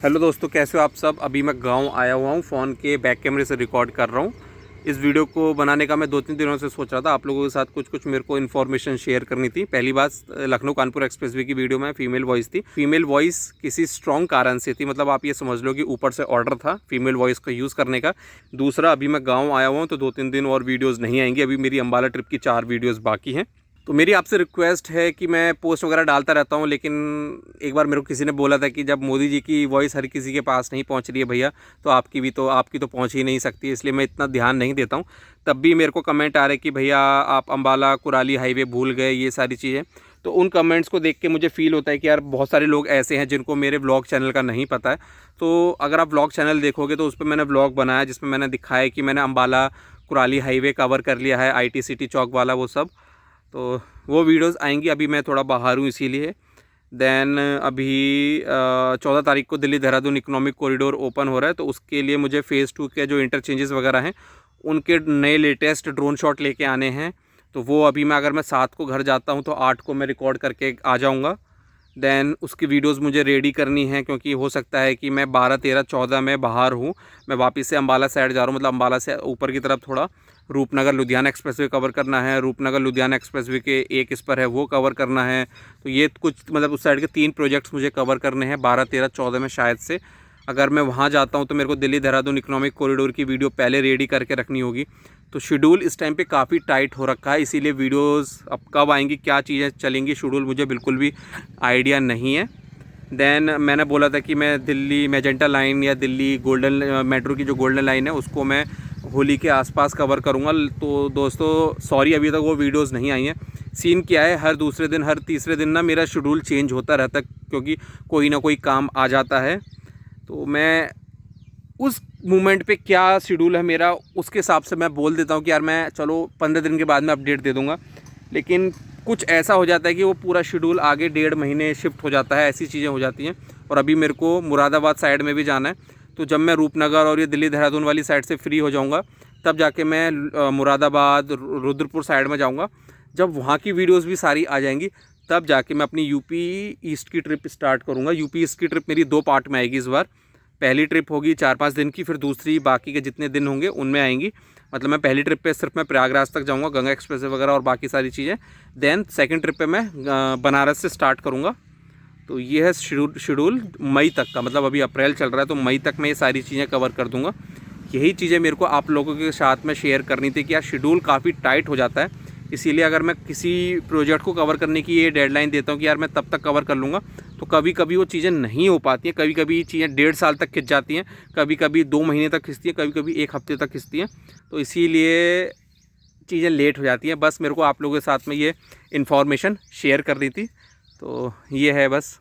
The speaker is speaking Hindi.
हेलो दोस्तों, कैसे हो आप सब। अभी मैं गांव आया हुआ हूं, फ़ोन के बैक कैमरे से रिकॉर्ड कर रहा हूं। इस वीडियो को बनाने का मैं 2-3 दिनों से सोच रहा था, आप लोगों के साथ कुछ मेरे को इन्फॉर्मेशन शेयर करनी थी। पहली बात, लखनऊ कानपुर एक्सप्रेसवे की वीडियो में फीमेल वॉइस थी। फीमेल वॉइस किसी स्ट्रॉन्ग कारण से थी, मतलब आप ये समझ लो कि ऊपर से ऑर्डर था फीमेल वॉइस को यूज़ करने का। दूसरा, अभी मैं गाँव आया हुआ हूँ तो 2-3 दिन और वीडियोज़ नहीं आएंगी। अभी मेरी अम्बाला ट्रिप की 4 वीडियोज़ बाकी हैं। तो मेरी आपसे रिक्वेस्ट है कि मैं पोस्ट वगैरह डालता रहता हूँ, लेकिन एक बार मेरे को किसी ने बोला था कि जब मोदी जी की वॉइस हर किसी के पास नहीं पहुँच रही है भैया, तो आपकी तो पहुँच ही नहीं सकती, इसलिए मैं इतना ध्यान नहीं देता हूँ। तब भी मेरे को कमेंट आ रहे कि भैया आप अम्बाला कुराली हाईवे भूल गए, ये सारी चीज़ें। तो उन कमेंट्स को देख के मुझे फ़ील होता है कि यार बहुत सारे लोग ऐसे हैं जिनको मेरे व्लॉग चैनल का नहीं पता है। तो अगर आप व्लॉग चैनल देखोगे तो उस पर मैंने व्लॉग बनाया जिसमें मैंने दिखाया कि मैंने अम्बाला कुराली हाईवे कवर कर लिया है, IT सिटी चौक वाला वो सब। तो वो वीडियोस आएंगी। अभी मैं थोड़ा बाहर हूँ इसीलिए। देन अभी 14 तारीख को Delhi Dehradun economic corridor open हो रहा है, तो उसके लिए मुझे फ़ेज़ 2 के जो इंटरचेंजेस वगैरह हैं उनके नए लेटेस्ट ड्रोन शॉट लेके आने हैं। तो वो अभी मैं, अगर मैं 7 को घर जाता हूँ तो 8 को मैं रिकॉर्ड करके आ जाऊँगा। देन उसकी वीडियोस मुझे रेडी करनी है, क्योंकि हो सकता है कि मैं 12, 13, 14 में बाहर हूँ। मैं वापस से अम्बाला साइड जा रहा हूँ, मतलब अम्बाला से ऊपर की तरफ थोड़ा रूपनगर लुधियाना एक्सप्रेसवे कवर करना है। रूपनगर लुधियाना एक्सप्रेसवे के एक इस पर है वो कवर करना है। तो ये कुछ मतलब उस साइड के 3 प्रोजेक्ट्स मुझे कवर करने हैं 12, 13, 14 में शायद से। अगर मैं वहाँ जाता हूँ तो मेरे को दिल्ली देहरादून इकोनॉमिक कॉरिडोर की वीडियो पहले रेडी करके रखनी होगी। तो शेड्यूल इस टाइम पे काफ़ी टाइट हो रखा है, इसीलिए वीडियोस अब कब आएंगी, क्या चीज़ें चलेंगी, शेड्यूल मुझे बिल्कुल भी आइडिया नहीं है। देन मैंने बोला था कि मैं दिल्ली मेजेंटा लाइन या दिल्ली गोल्डन मेट्रो की जो गोल्डन लाइन है उसको मैं होली के आसपास कवर करूँगा। तो दोस्तों सॉरी, अभी तक वो वीडियोस नहीं आई हैं। सीन क्या है, हर दूसरे दिन हर तीसरे दिन ना मेरा शेड्यूल चेंज होता रहता है, क्योंकि कोई ना कोई काम आ जाता है। तो मैं उस मोमेंट पे क्या शेड्यूल है मेरा, उसके हिसाब से मैं बोल देता हूँ कि यार मैं चलो 15 दिन के बाद में अपडेट दे दूँगा। लेकिन कुछ ऐसा हो जाता है कि वो पूरा शेड्यूल आगे 1.5 महीने शिफ्ट हो जाता है, ऐसी चीज़ें हो जाती हैं। और अभी मेरे को मुरादाबाद साइड में भी जाना है, तो जब मैं रूपनगर और ये दिल्ली देहरादून वाली साइड से फ्री हो जाऊँगा तब जाके मैं मुरादाबाद रुद्रपुर साइड में जाऊँगा। जब वहाँ की वीडियोज़ भी सारी आ जाएंगी तब जाके मैं अपनी यूपी ईस्ट की ट्रिप स्टार्ट करूँगा। यूपी ईस्ट की ट्रिप मेरी 2 पार्ट में आएगी इस बार। पहली ट्रिप होगी 4-5 दिन की, फिर दूसरी बाकी के जितने दिन होंगे उनमें आएंगी। मतलब मैं पहली ट्रिप पे सिर्फ मैं प्रयागराज तक जाऊंगा, गंगा एक्सप्रेस वगैरह और बाकी सारी चीज़ें। देन सेकंड ट्रिप पे मैं बनारस से स्टार्ट करूंगा। तो ये है शेड्यूल मई तक का, मतलब अभी अप्रैल चल रहा है तो मई तक मैं ये सारी चीज़ें कवर कर दूंगा। यही चीज़ें मेरे को आप लोगों के साथ में शेयर करनी थी कि यार शेड्यूल काफ़ी टाइट हो जाता है। इसीलिए अगर मैं किसी प्रोजेक्ट को कवर करने की ये डेडलाइन देता हूँ कि यार मैं तब तक कवर कर लूँगा, तो कभी कभी वो चीज़ें नहीं हो पाती हैं। कभी कभी चीज़ें 1.5 साल तक खिंच जाती हैं, कभी कभी 2 महीने तक खिंचती हैं, कभी कभी 1 हफ्ते तक खिंचती हैं। तो इसीलिए चीज़ें लेट हो जाती हैं। बस मेरे को आप लोगों के साथ में ये इन्फॉर्मेशन शेयर करनी थी, तो ये है बस।